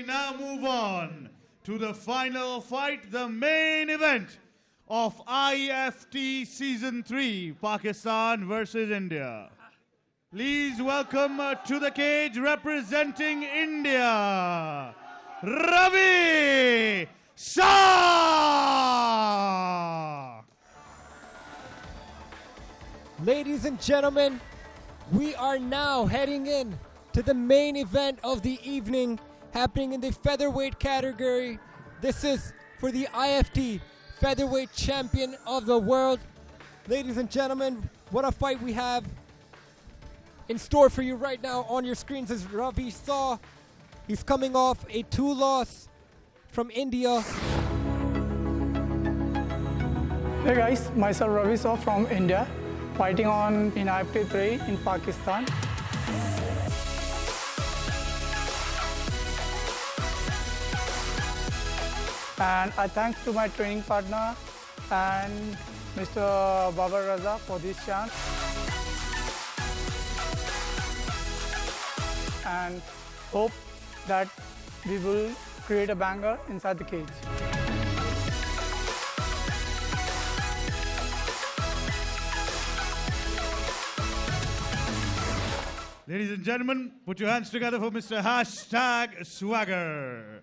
we now move on to the final fight, the main event of IFT Season 3, Pakistan versus India. Please welcome to the cage representing India, Ravi Shah. Ladies and gentlemen, we are now heading in to the main event of the evening, happening in the featherweight category. This is for the IFT featherweight champion of the world. Ladies and gentlemen, what a fight we have in store for you right now. On your screens is Ravi Shah. He's coming off a 2-loss from India. Hey guys, myself Ravi Shah from India, fighting in IFT 3 in Pakistan. And I thanks to my training partner and Mr. Raza for this chance. And hope that we will create a banger inside the cage. Ladies and gentlemen, put your hands together for Mr. #Swagger.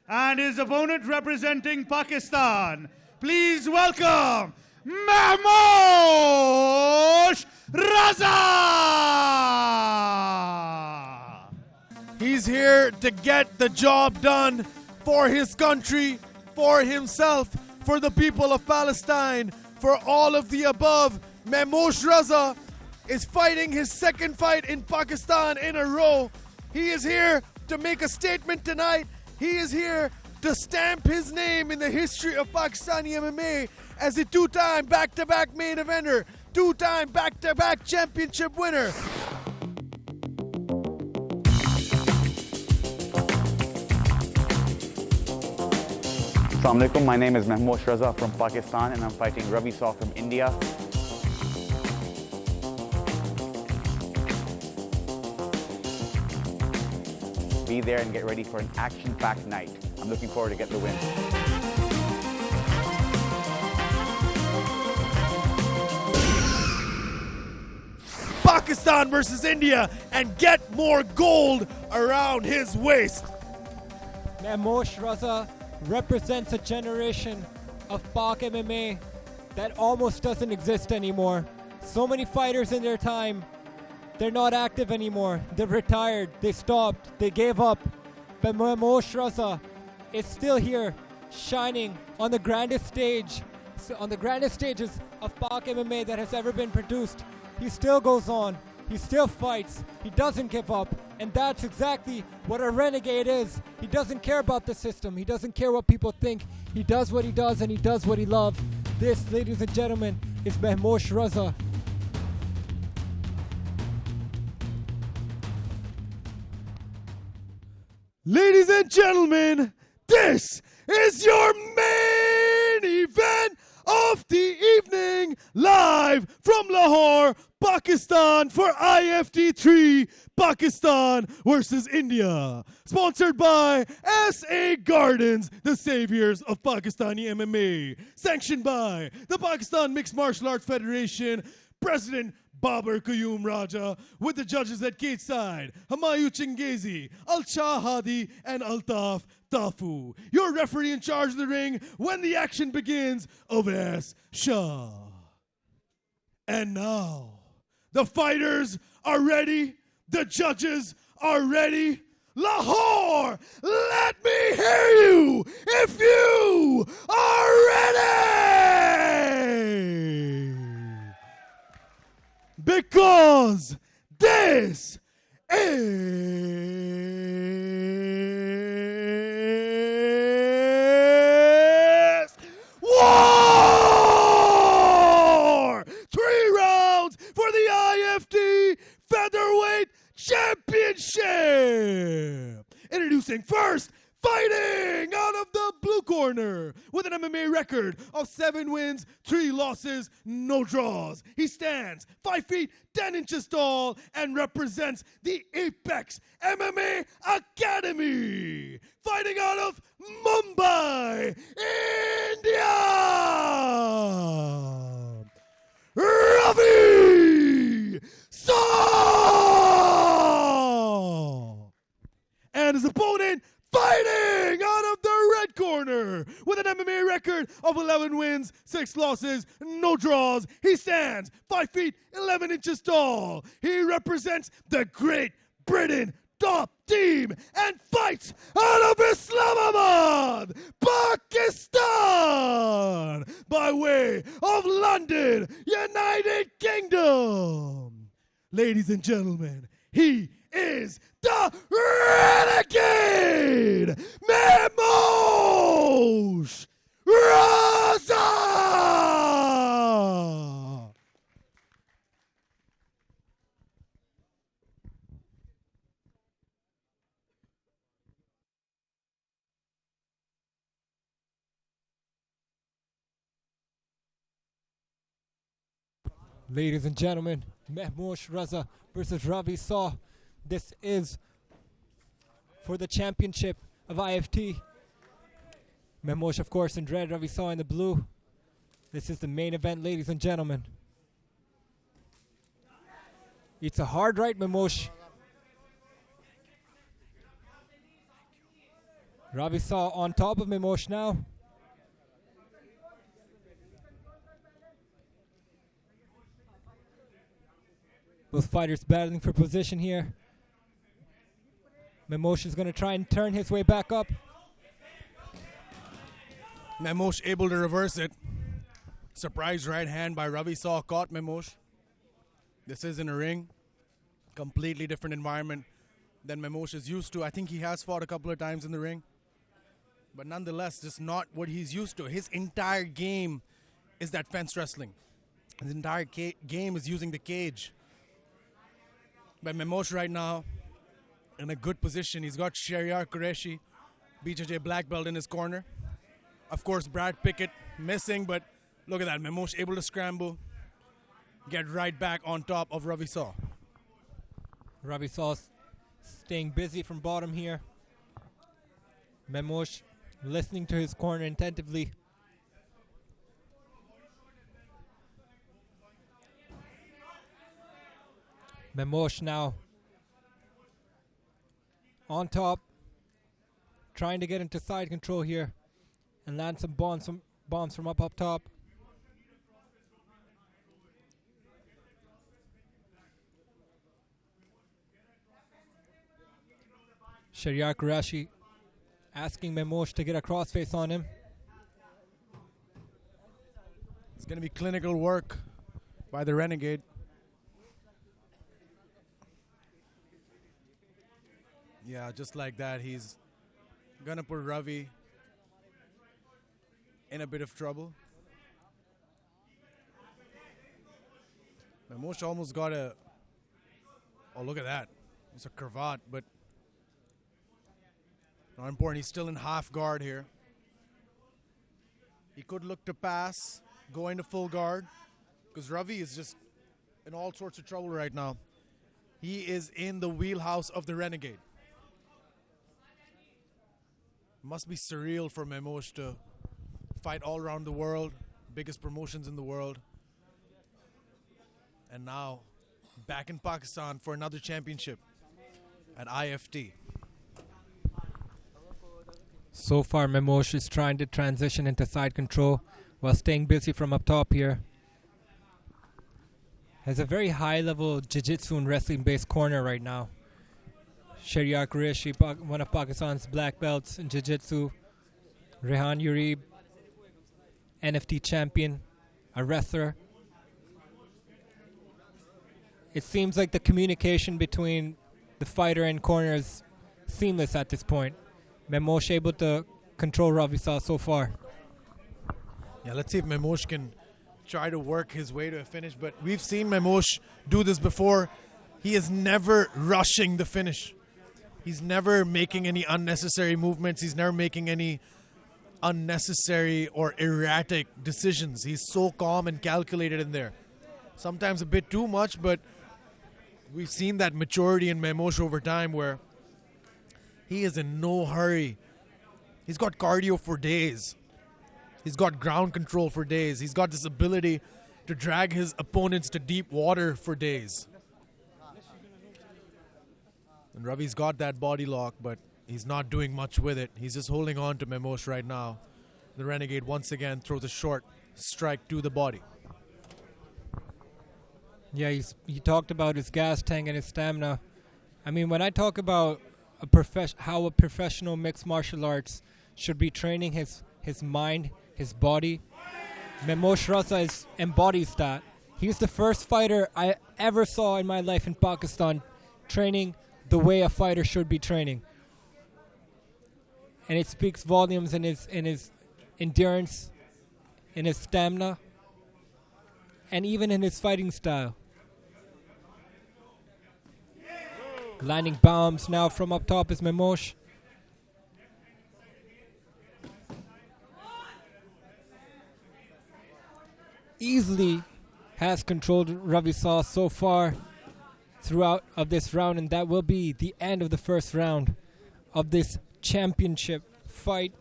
And his opponent representing Pakistan, please welcome Mahmoosh Raza! He's here to get the job done for his country, for himself, for the people of Palestine, for all of the above. Mahmoosh Raza is fighting his second fight in Pakistan in a row. He is here to make a statement tonight. He is here to stamp his name in the history of Pakistani MMA as a 2-time back-to-back main eventer, 2-time back-to-back championship winner. Assalamu alaikum, my name is Mahmoosh Raza from Pakistan and I'm fighting Ravi Shah from India. Be there and get ready for an action-packed night. I'm looking forward to get the win. Pakistan versus India, and get more gold around his waist. Mahmoosh Raza represents a generation of PAK MMA that almost doesn't exist anymore. So many fighters in their time, they're not active anymore. They're retired, they stopped, they gave up. But Mahmoosh Raza is still here, shining on the grandest stage, on the grandest stages of PAK MMA that has ever been produced. He still goes on, he still fights, he doesn't give up, and that's exactly what a renegade is. He doesn't care about the system, he doesn't care what people think. He does what he does and he does what he loves. This, ladies and gentlemen, is Mahmoosh Raza. Ladies and gentlemen, this is your main event of the evening, live from Lahore, Pakistan for IFT 3, Pakistan versus India. Sponsored by SA Gardens, the saviors of Pakistani MMA. Sanctioned by the Pakistan Mixed Martial Arts Federation, President Babar Qayyum Raja, with the judges at cage side, Hamayu Chingezi, Al-Shah Hadi, and Altaf Tafu. Your referee in charge of the ring when the action begins, Oves Shah. And now, the fighters are ready, the judges are ready. Lahore, let me hear you if you are ready! Because this is war! 3 rounds for the IFT Featherweight Championship! Introducing first, fighting out of the blue corner with an MMA record of 7 wins, 3 losses, no draws. He stands 5 feet 10 inches tall and represents the Apex MMA Academy. Fighting out of Mumbai, India, Ravi Saw! And his opponent fighting out of the red corner with an MMA record of 11 wins, 6 losses, no draws. He stands 5 feet 11 inches tall. He represents the Great Britain top team and fights out of Islamabad, Pakistan, by way of London, United Kingdom. Ladies and gentlemen, he is the Renegade, Mahmoosh Raza! Ladies and gentlemen, Mahmoosh Raza versus Ravi Saw. This is for the championship of IFT. Mahmoosh, of course, in red, Ravi Saw in the blue. This is the main event, ladies and gentlemen. It's a hard right, Mahmoosh. Ravi Saw on top of Mahmoosh now. Both fighters battling for position here. Mahmoosh is going to try and turn his way back up. Mahmoosh able to reverse it. Surprise right hand by Ravi Saw caught Mahmoosh. This is in a ring. Completely different environment than Mahmoosh is used to. I think he has fought a couple of times in the ring. But nonetheless, just not what he's used to. His entire game is that fence wrestling. His entire game is using the cage. But Mahmoosh right now in a good position. He's got Shahryar Qureshi, BJJ black belt in his corner. Of course, Brad Pickett missing, but look at that. Mahmoosh able to scramble, get right back on top of Ravi Saw. Ravi Saw staying busy from bottom here. Mahmoosh listening to his corner attentively. Mahmoosh now on top, trying to get into side control here and land some bombs from up top. Shahryar Qureshi asking Mahmoosh to get a crossface on him. It's going to be clinical work by the Renegade. Yeah, just like that, he's going to put Ravi in a bit of trouble. Mahmoosh almost got a... Oh, look at that. It's a cravat, but not important. He's still in half guard here. He could look to pass, go into full guard, because Ravi is just in all sorts of trouble right now. He is in the wheelhouse of the Renegade. Must be surreal for Mahmoosh to fight all around the world, biggest promotions in the world. And now back in Pakistan for another championship at IFT. So far, Mahmoosh is trying to transition into side control while staying busy from up top here. Has a very high-level jiu-jitsu and wrestling-based corner right now. Shahryar Qureshi, one of Pakistan's black belts in jiu-jitsu. Rehan Urib, NFT champion, a wrestler. It seems like the communication between the fighter and corner is seamless at this point. Mahmoosh able to control Ravi Saw so far. Yeah, let's see if Mahmoosh can try to work his way to a finish. But we've seen Mahmoosh do this before. He is never rushing the finish. He's never making any unnecessary movements. He's never making any unnecessary or erratic decisions. He's so calm and calculated in there. Sometimes a bit too much, but we've seen that maturity in Mahmoosh over time where he is in no hurry. He's got cardio for days. He's got ground control for days. He's got this ability to drag his opponents to deep water for days. And Ravi's got that body lock, but he's not doing much with it. He's just holding on to Mahmoosh right now. The Renegade once again throws a short strike to the body. Yeah, he talked about his gas tank and his stamina. I mean, when I talk about how a professional mixed martial arts should be training his mind, his body, Mahmoosh Raza embodies that. He's the first fighter I ever saw in my life in Pakistan training the way a fighter should be training. And it speaks volumes in his endurance, in his stamina, and even in his fighting style. Landing bombs now from up top is Mahmoosh. Easily has controlled Ravi Saw so far throughout of this round, and that will be the end of the first round of this championship fight.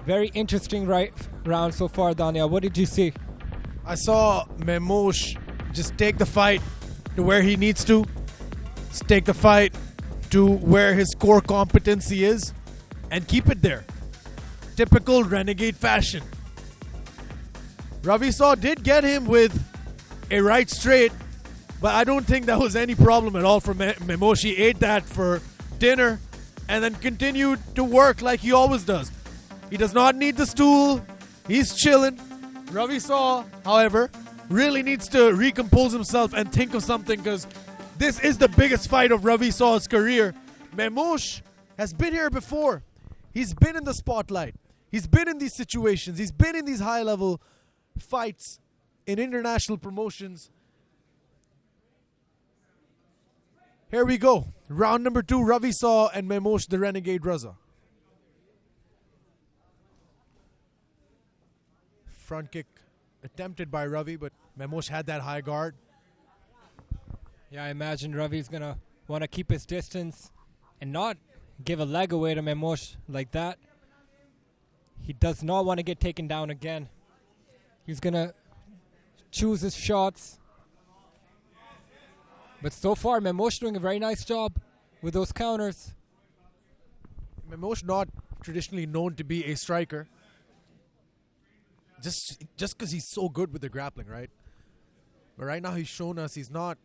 Very interesting round so far, Dania. What did you see? I saw Mahmoosh just take the fight to where he needs to. Just take the fight to where his core competency is and keep it there. Typical Renegade fashion. Ravi Saw did get him with a right straight, but I don't think that was any problem at all for Mahmoosh. He ate that for dinner and then continued to work like he always does. He does not need the stool. He's chilling. Ravi Saw, however, really needs to recompose himself and think of something, because this is the biggest fight of Ravi Saw's career. Mahmoosh has been here before. He's been in the spotlight. He's been in these situations. He's been in these high-level fights in international promotions. Here we go. Round number 2, Ravi Saw and Mahmoosh the Renegade Raza. Front kick attempted by Ravi, but Mahmoosh had that high guard. Yeah, I imagine Ravi's going to want to keep his distance and not give a leg away to Mahmoosh like that. He does not want to get taken down again. He's going to choose his shots. But so far, Mahmoosh doing a very nice job with those counters. Mahmoosh not traditionally known to be a striker. Just because he's so good with the grappling, right? But right now he's shown us he's not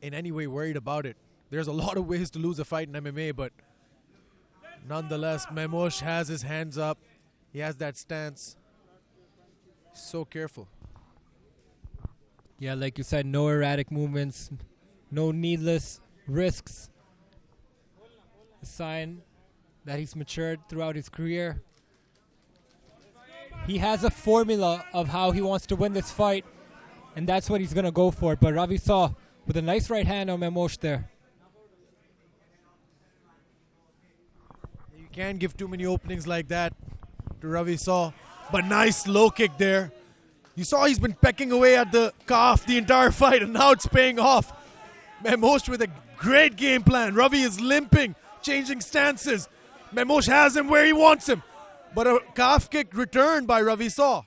in any way worried about it. There's a lot of ways to lose a fight in MMA, but nonetheless, Mahmoosh has his hands up. He has that stance. So careful. Yeah, like you said, no erratic movements, no needless risks. A sign that he's matured throughout his career. He has a formula of how he wants to win this fight, and that's what he's going to go for. But Ravi Saw with a nice right hand on Mahmoosh there. You can't give too many openings like that to Ravi Saw, but nice low kick there. You saw he's been pecking away at the calf the entire fight, and now it's paying off. Mahmoosh with a great game plan. Ravi is limping, changing stances. Mahmoosh has him where he wants him. But a calf kick returned by Ravi Saw.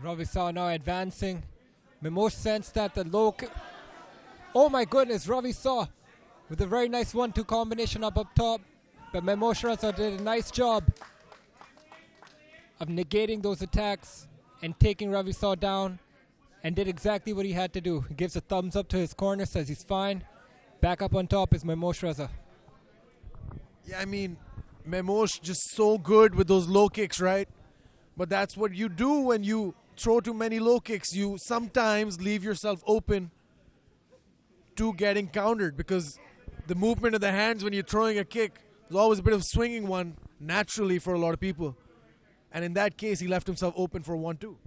Ravi Saw now advancing. Mahmoosh sensed that the low kick. Oh my goodness, Ravi Saw with a very nice 1-2 combination up top. But Mahmoosh Raza did a nice job of negating those attacks and taking Ravi Saw down, and did exactly what he had to do. He gives a thumbs up to his corner, says he's fine. Back up on top is Mahmoosh Raza. Yeah, I mean, Mahmoosh just so good with those low kicks, right? But that's what you do when you throw too many low kicks. You sometimes leave yourself open to getting countered, because the movement of the hands when you're throwing a kick is always a bit of a swinging one naturally for a lot of people. And in that case, he left himself open for 1-2.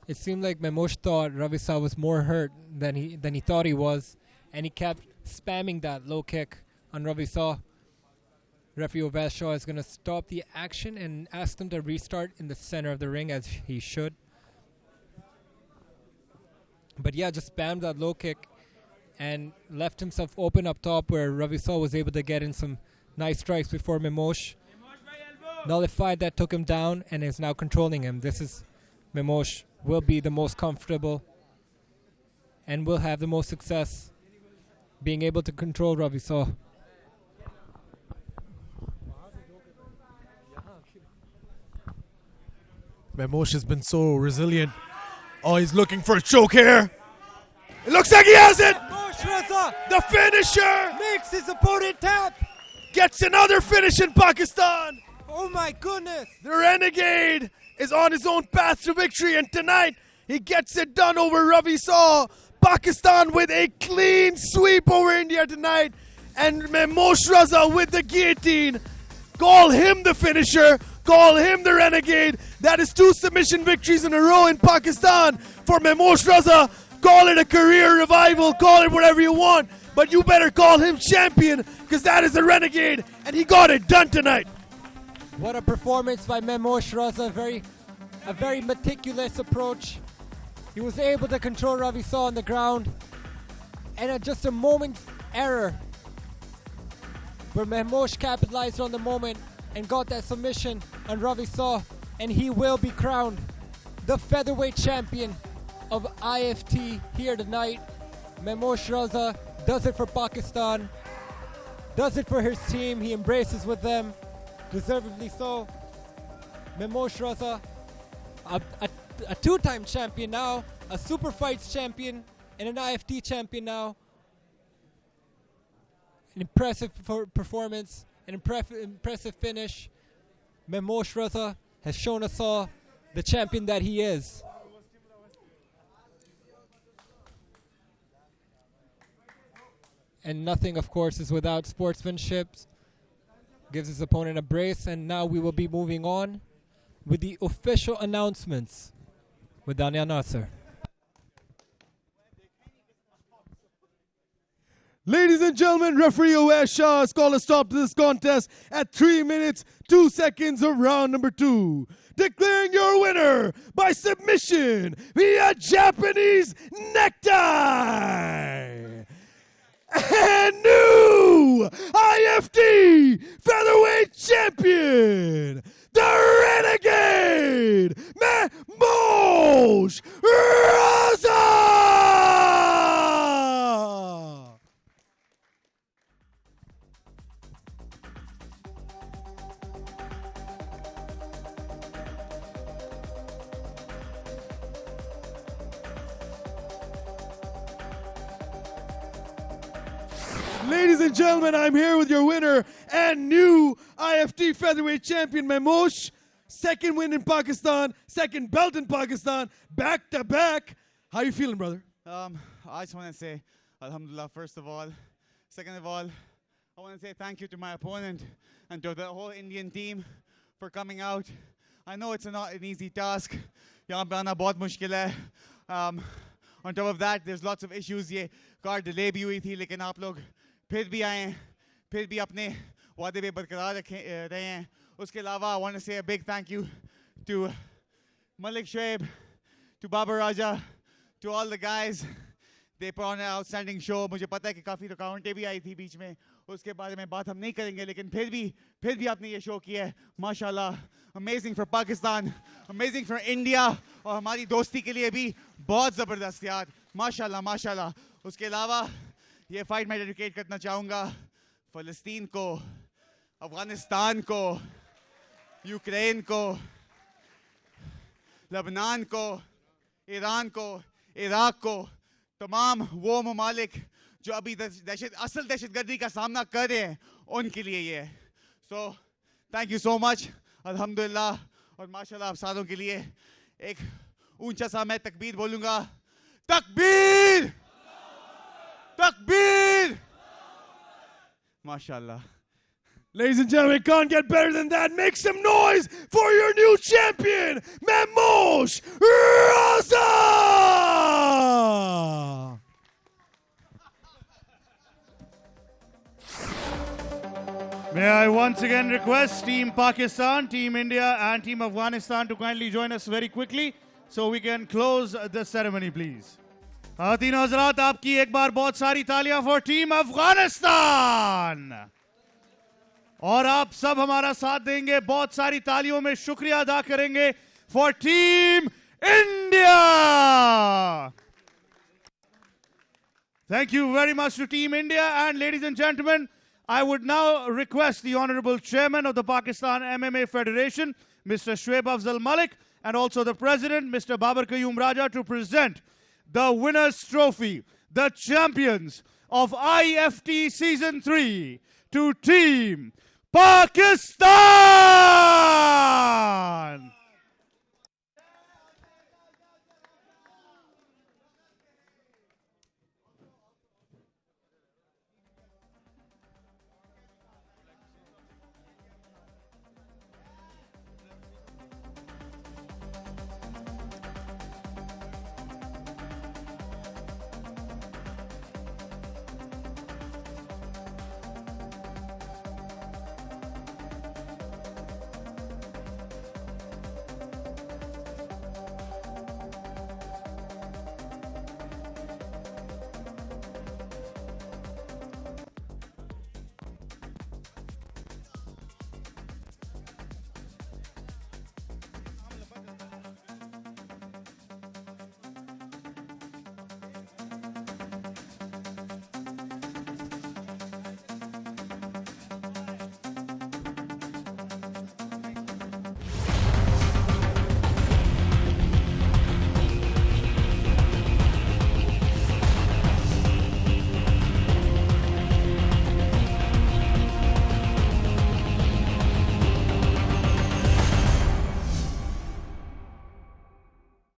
It seemed like Mahmoosh thought Ravi Saw was more hurt than he thought he was, and he kept spamming that low kick on Ravi Saw. Referee Ubaid Shah is going to stop the action and ask them to restart in the center of the ring, as he should. But yeah, just spammed that low kick and left himself open up top, where Ravi Saw was able to get in some nice strikes before Mahmoosh nullified that, took him down, and is now controlling him. This is Mahmoosh will be the most comfortable and will have the most success being able to control Ravi Saw. Mahmoosh has been so resilient. Oh, he's looking for a choke here. It looks like he has it. Mahmoosh Raza The finisher makes his opponent tap. gets another finish in Pakistan. Oh my goodness. The Renegade is on his own path to victory, and tonight he gets it done over Ravi Saw. Pakistan with a clean sweep over India tonight, and Mahmoosh Raza with the guillotine. Call him the finisher. Call him the Renegade. That is 2 submission victories in a row in Pakistan for Mahmoosh Raza. Call it a career revival. Call it whatever you want. But you better call him champion, because that is the Renegade, and he got it done tonight. What a performance by Mahmoosh Raza. A very meticulous approach. He was able to control Ravi Saw on the ground. And at just a moment's error, where Mahmoosh capitalized on the moment and got that submission on Ravi Saw, and he will be crowned the featherweight champion of IFT here tonight. Mahmoosh Raza does it for Pakistan, does it for his team. He embraces with them, deservedly so. Mahmoosh Raza, a 2-time champion now, a super fights champion, and an IFT champion now. An impressive performance, an impressive finish. Mahmoosh Raza has shown us all the champion that he is. And nothing, of course, is without sportsmanship. Gives his opponent a brace, and now we will be moving on with the official announcements with Dania Nasser. Ladies and gentlemen, referee Ubaid Shah has called a stop to this contest at 3 minutes, 2 seconds of round number 2. Declaring your winner by submission via Japanese necktie. And new IFT featherweight champion, the Renegade, Mahmoosh Raza! Ladies and gentlemen, I'm here with your winner and new IFT featherweight champion, Mahmoosh. Second win in Pakistan, second belt in Pakistan, back to back. How you feeling, brother? I just want to say Alhamdulillah, first of all. Second of all, I want to say thank you to my opponent and to the whole Indian team for coming out. I know it's not an easy task. यहाँ पे आना बहुत मुश्किल है. On top of that, there's lots of issues. ये car delay भी हुई थी, लेकिन आप लोग फिर भी आए, फिर भी अपने वादे पे बरकरार रहे हैं. उसके अलावा, I want to say a big thank you to Malik Shoaib, to Baba Raja, to all the guys. They put on an outstanding show. मुझे पता है कि काफ़ी रुकावटें भी आई थी बीच में. उसके बारे में बात हम नहीं करेंगे, लेकिन फिर भी आपने ये शो किया है. माशाल्लाह, amazing for Pakistan, amazing for India, और हमारी दोस्ती के लिए भी बहुत ज़बरदस्त यार. माशाल्लाह, माशाल्लाह. उसके अलावा ये फाइट मैं डेडिकेट करना चाहूँगा फ़लस्तीन को, अफ़गानिस्तान को, यूक्रेन को, लबनान को, ईरान को, इराक को, तमाम वो ममालिक जो अभी असल दहशतगर्दी का सामना कर रहे हैं, उनके लिए ये है. So thank you so much. अल्हम्दुलिल्लाह और माशाल्लाह आप सारों के लिए एक ऊंचा सा मैं तकबीर बोलूँगा. तकबीर, तकबीर, माशाल्लाह. Ladies and gentlemen, can't get better than that. Make some noise for your new champion, Mahmoosh Raza! again request Team Pakistan, Team India, and Team Afghanistan to kindly join us very quickly so we can close the ceremony, please. तीनों हजरात आपकी एक बार बहुत सारी तालियां for Team Afghanistan. और आप सब हमारा साथ देंगे, बहुत सारी तालियों में शुक्रिया अदा करेंगे for Team India. Thank you very much to Team India. And ladies and gentlemen, I would now request the Honorable Chairman of the Pakistan MMA Federation, Mr. Shoaib Afzal Malik, and also the President, Mr. Babar Qayyum Raja, to present the Winners' Trophy, the champions of IFT Season 3, to Team Pakistan!